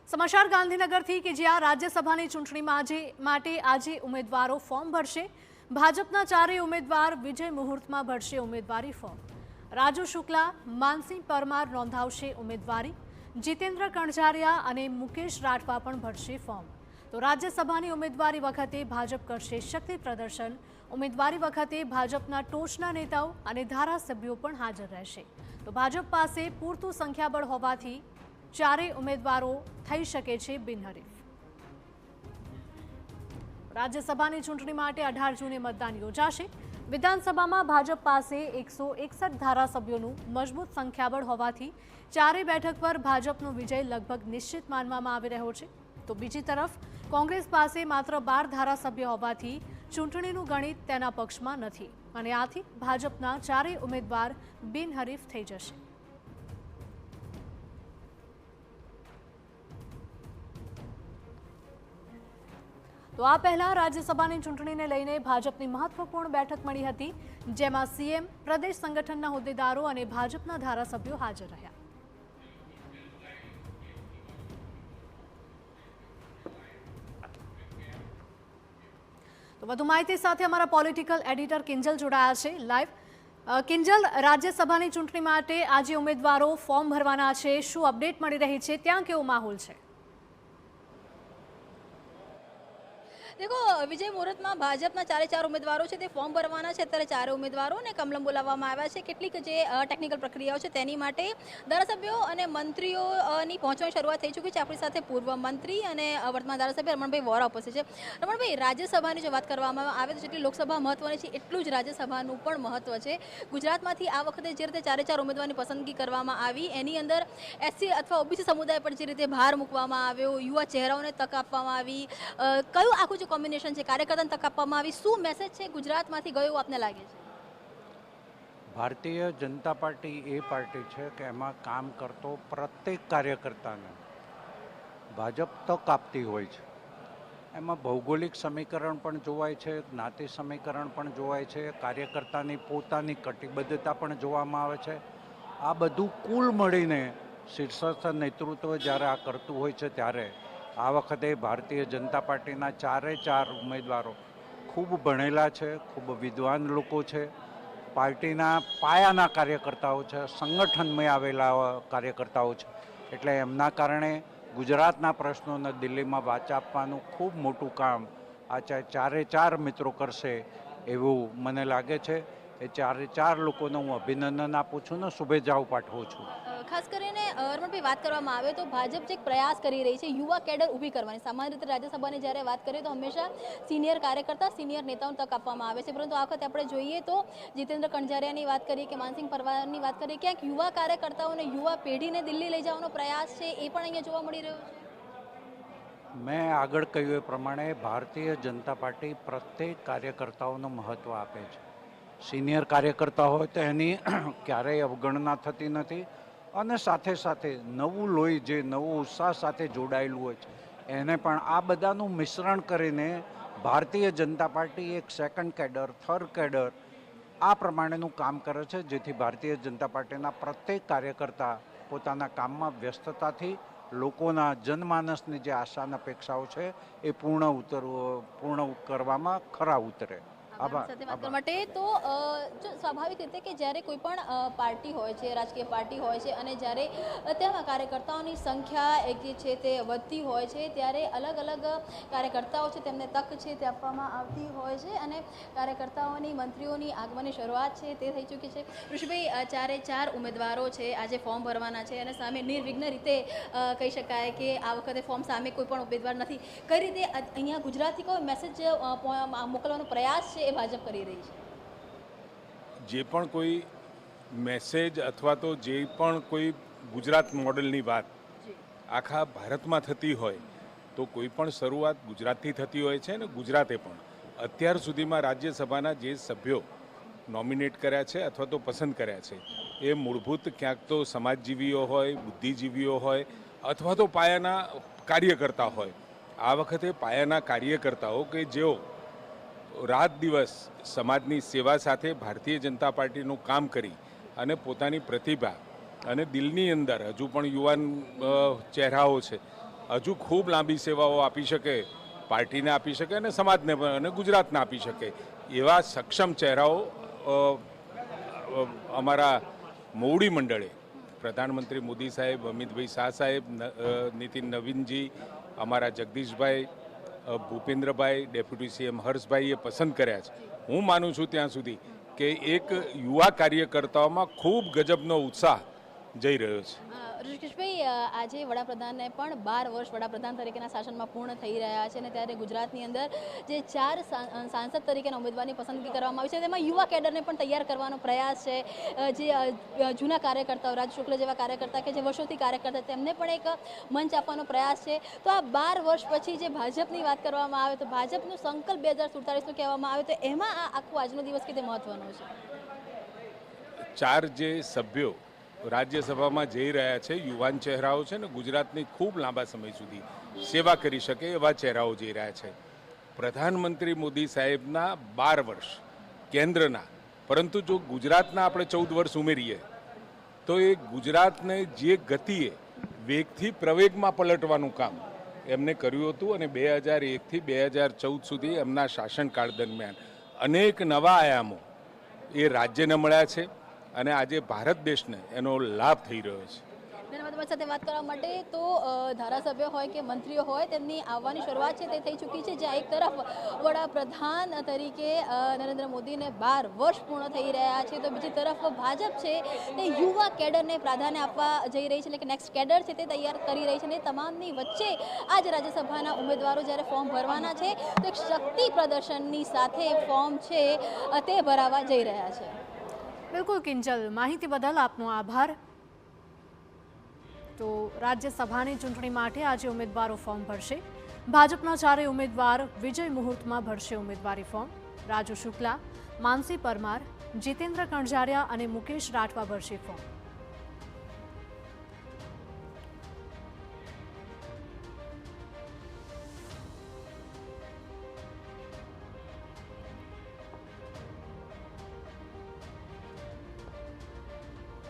સમાચાર ગાંધીનગરથી કે જ્યાં રાજ્યસભાની ચૂંટણીમાં આજે ઉમેદવારો ફોર્મ ભરશે। ભાજપના ચારેય ઉમેદવાર વિજય મુહૂર્તમાં ભરશે ઉમેદવારી ફોર્મ। રાજુ શુક્લા, માનસિંહ પરમાર નોંધાવશે ઉમેદવારી। જીતેન્દ્ર કણઝારિયા અને મુકેશ રાઠવા પણ ભરશે ફોર્મ। તો રાજ્યસભાની ઉમેદવારી વખતે ભાજપ કરશે શક્તિ પ્રદર્શન। ઉમેદવારી વખતે ભાજપના ટોચના નેતાઓ અને ધારાસભ્યો પણ હાજર રહેશે। તો ભાજપ પાસે પૂરતું સંખ્યાબળ હોવાથી ચારેય ઉમેદવારો થઈ શકે છે બિનહરીફ। રાજ્યસભાની ચૂંટણી માટે 18 જૂને મતદાન યોજાશે। વિધાનસભામાં ભાજપ પાસે 161 ધારાસભ્યોનું મજબૂત સંખ્યાબળ હોવાથી ચારેય બેઠક પર ભાજપનો વિજય લગભગ નિશ્ચિત માનવામાં આવી રહ્યો છે। તો બીજી તરફ કોંગ્રેસ પાસે માત્ર 12 ધારાસભ્યો હોવાથી ચૂંટણીનું ગણિત તેના પક્ષમાં નથી અને આથી ભાજપના ચારેય ઉમેદવાર બિનહરીફ થઈ જશે। તો આ પહેલા રાજ્યસભાની ચૂંટણીને લઈને ભાજપની મહત્વપૂર્ણ બેઠક મળી હતી, જેમાં સીએમ, પ્રદેશ સંગઠનના હોદ્દેદારો અને ભાજપના ધારાસભ્યો હાજર રહ્યા। તો વધુ માહિતી સાથે અમારા પોલિટિકલ એડિટર કિંજલ જોડાયા છે લાઈવ। કિંજલ, રાજ્યસભાની ચૂંટણી માટે આજે ઉમેદવારો ફોર્મ ભરવાના છે, શું અપડેટ મળી રહી છે, ત્યાં કેવો માહોલ છે? देखो विजय मुहूर्त में भाजपना चार उम्मीदवारों है फॉर्म भरवाना है। अत्यारे चारे उम्मीदवारों ने कमलम बोलाववामां आव्या छे। केटलीक जे टेक्निकल प्रक्रियाओ छे तेनी माटे धारासभ्यो अने मंत्रीओनी पहोंचवानी शरूआत थई चूकी छे। आपणी साथे पूर्व मंत्री अने वर्तमान धारासभ्य रमणभाई वोरा उपस्थित छे। रमणभाई, राज्यसभानी जो वात करवामां आवे तो जेटली लोकसभा महत्वनी छे એટલું જ રાજ્યસભાનું પણ મહત્વ છે। ગુજરાતમાંથી આ વખતે જે રીતે ચાર ઉમેદવારની પસંદગી કરવામાં આવી એની અંદર એસસી અથવા ઓબીસી સમુદાય પર જે રીતે ભાર મૂકવામાં આવ્યો, યુવા ચહેરાઓને તક આપવામાં આવી, કયું આખું કોમ્બિનેશન છે, કાર્યકર્તાને તક આપવામાં આવી, શું મેસેજ છે ગુજરાતમાંથી ગયો આપને લાગે છે? ભારતીય જનતા પાર્ટી એ પાર્ટી છે કે એમાં કામ કરતો પ્રત્યેક કાર્યકર્તાને ભાજપ તક આપતી હોય છે। એમાં ભૌગોલિક સમીકરણ પણ જોવાય છે, જ્ઞાતિ સમીકરણ પણ જોવાય છે, કાર્યકર્તાની પોતાની કટિબદ્ધતા પણ જોવામાં આવે છે। આ બધું કુલ મળીને શીર્ષસ્થ નેતૃત્વ જ્યારે આ કરતું હોય છે ત્યારે આ વખતે ભારતીય જનતા પાર્ટીના ચાર ઉમેદવારો ખૂબ ભણેલા છે, ખૂબ વિદ્વાન લોકો છે, પાર્ટીના પાયાના કાર્યકર્તાઓ છે, સંગઠનમાં આવેલા કાર્યકર્તાઓ છે। એટલે એમના કારણે ગુજરાતના પ્રશ્નોને દિલ્હીમાં વાચા આપવાનું ખૂબ મોટું કામ આ ચાર મિત્રો કરશે એવું મને લાગે છે। એ ચાર લોકોને હું અભિનંદન આપું છું ને શુભેચ્છાઓ પાઠવું છું। ખાસ કરીને રમણભાઈ, વાત કરવામાં આવે તો ભાજપ જે પ્રયાસ કરી રહી છે યુવા કેડર ઊભી કરવાની। સામાન્ય રીતે રાજ્યસભાની જ્યારે વાત કરીએ તો હંમેશા સિનિયર કાર્યકર્તા, સિનિયર નેતાઓને તક આપવામાં આવે છે, પરંતુ આ વખતે આપણે જોઈએ તો જીતેન્દ્ર કણઝારિયાની વાત કરીએ કે માનસિંહ પરમારની વાત કરીએ, ક્યાંક યુવા કાર્યકર્તાઓને, યુવા પેઢીને દિલ્હી લઈ જવાનો પ્રયાસ છે એ પણ અહીંયા જોવા મળી રહ્યો છે। મેં આગળ કહ્યું એ પ્રમાણે ભારતીય જનતા પાર્ટી પ્રત્યેક કાર્યકર્તાઓનું મહત્ત્વ આપે છે। સિનિયર કાર્યકર્તા હોય તો એની ક્યારેય અવગણના થતી નથી અને સાથે સાથે નવું લોહી જે નવો ઉત્સાહ સાથે જોડાયેલું હોય છે એને પણ આ બધાનું મિશ્રણ કરીને ભારતીય જનતા પાર્ટી એક સેકન્ડ કેડર, થર્ડ કેડર આ પ્રમાણેનું કામ કરે છે, જેથી ભારતીય જનતા પાર્ટીના પ્રત્યેક કાર્યકર્તા પોતાના કામમાં વ્યસ્તતાથી લોકોના જનમાનસની જે આશા અને અપેક્ષાઓ છે એ પૂર્ણ કરવામાં ખરા ઉતરે। સાથે વાત કરવા માટે તો જો સ્વાભાવિક રીતે કે જ્યારે કોઈ પણ પાર્ટી હોય છે, રાજકીય પાર્ટી હોય છે અને જ્યારે તેમાં કાર્યકર્તાઓની સંખ્યા એક જે છે તે વધતી હોય છે ત્યારે અલગ અલગ કાર્યકર્તાઓ છે તેમને તક છે તે આપવામાં આવતી હોય છે અને કાર્યકર્તાઓની, મંત્રીઓની આગમનની શરૂઆત છે તે થઈ ચૂકી છે। ઋષિભાઈ, ચાર ઉમેદવારો છે આજે ફોર્મ ભરવાના છે અને સામે નિર્વિઘ્ન રીતે કહી શકાય કે આ વખતે ફોર્મ સામે કોઈ પણ ઉમેદવાર નથી। કઈ રીતે અહીંયા ગુજરાતથી કોઈ મેસેજ મોકલવાનો પ્રયાસ છે એ ભાજપ કરી રહી છે? જે પણ કોઈ મેસેજ અથવા તો જે પણ કોઈ ગુજરાત મોડલની વાત આખા ભારતમાં થતી હોય તો કોઈ પણ શરૂઆત ગુજરાતથી થતી હોય છે અને ગુજરાતે પણ અત્યાર સુધીમાં રાજ્યસભાના જે સભ્યો નોમિનેટ કર્યા છે અથવા તો પસંદ કર્યા છે એ મૂળભૂત ક્યાંક તો સમાજજીવીઓ હોય, બુદ્ધિજીવીઓ હોય અથવા તો પાયાના કાર્યકર્તા હોય। આ વખતે પાયાના કાર્યકર્તાઓ કે જેઓ રાત દિવસ સમાજની સેવા સાથે ભારતીય જનતા પાર્ટીનું કામ કરી અને પોતાની પ્રતિભા અને દિલની અંદર હજુ પણ યુવાન ચહેરાઓ છે હજુ ખૂબ લાંબી સેવાઓ આપી શકે, પાર્ટીને આપી શકે અને સમાજને પણ અને ગુજરાતને આપી શકે એવા સક્ષમ ચહેરાઓ અમારા મોવડી મંડળે પ્રધાનમંત્રી મોદી સાહેબ, અમિતભાઈ શાહ સાહેબ, નીતિન નવીનજી, અમારા જગદીશભાઈ, ભૂપેન્દ્રભાઈ, ડેપ્યુટી સીએમ હર્ષભાઈએ પસંદ કર્યા છે. હું માનું છું ત્યાં સુધી કે એક યુવા કાર્યકર્તાઓમાં ખૂબ ગજબનો ઉત્સાહ જઈ રહ્યો છે. ઋષિકેશભાઈ, આજે વડાપ્રધાનને પણ 12 વર્ષ વડાપ્રધાન તરીકેના શાસનમાં પૂર્ણ થઈ રહ્યા છે અને ત્યારે ગુજરાતની અંદર જે 4 સાંસદ તરીકેના ઉમેદવારની પસંદગી કરવામાં આવી છે તેમાં યુવા કેડરને પણ તૈયાર કરવાનો પ્રયાસ છે. જે જૂના કાર્યકર્તાઓ, રાજ શુક્લ જેવા કાર્યકર્તા કે જે વર્ષોથી કાર્યકર્તા તેમને પણ એક મંચ આપવાનો પ્રયાસ છે. તો આ 12 વર્ષ પછી જે ભાજપની વાત કરવામાં આવે તો ભાજપનું સંકલ્પ 2047નું કહેવામાં આવે તો એમાં આ આખો આજનો દિવસ કેટલો મહત્વનો છે? 4 જે સભ્યો રાજ્યસભામાં જઈ રહ્યા છે, યુવાન ચહેરાઓ છે ને, ગુજરાતની ખૂબ લાંબા સમય સુધી સેવા કરી શકે એવા ચહેરાઓ જઈ રહ્યા છે. પ્રધાનમંત્રી મોદી સાહેબના 12 વર્ષ કેન્દ્રના, પરંતુ જો ગુજરાતના આપણે 14 વર્ષ ઉમેરીએ તો એ ગુજરાતને જે ગતિએ વેગથી પ્રવેગમાં પલટવાનું કામ એમને કર્યું હતું અને 2001થી 2014 સુધી એમના શાસનકાળ દરમિયાન અનેક નવા આયામો એ રાજ્યને મળ્યા છે અને આજે ભારત દેશને એનો લાભ થઈ રહ્યો છે. તમારી સાથે વાત કરવા માટે તો ધારાસભ્યો હોય કે મંત્રીઓ હોય તેમની આવવાની શરૂઆત છે તે થઈ ચૂકી છે. જ્યાં એક તરફ વડાપ્રધાન તરીકે નરેન્દ્ર મોદીને 12 વર્ષ પૂર્ણ થઈ રહ્યા છે તો બીજી તરફ ભાજપ છે તે યુવા કેડરને પ્રાધાન્ય આપવા જઈ રહી છે, એટલે કે નેક્સ્ટ કેડર છે તે તૈયાર કરી રહી છે અને તમામની વચ્ચે આજ રાજ્યસભાના ઉમેદવારો જ્યારે ફોર્મ ભરવાના છે તો એક શક્તિ પ્રદર્શનની સાથે ફોર્મ છે તે ભરાવા જઈ રહ્યા છે. બિલકુલ કિંજલ, માહિતી બદલ આપનો આભાર. તો રાજ્યસભાની ચૂંટણી માટે આજે ઉમેદવારો ફોર્મ ભરશે. ભાજપના 4 ઉમેદવાર વિજય મુહૂર્તમાં ભરશે ઉમેદવારી ફોર્મ. રાજુ શુક્લા, માનસી પરમાર, જીતેન્દ્ર કણઝારિયા અને મુકેશ રાઠવા ભરશે ફોર્મ.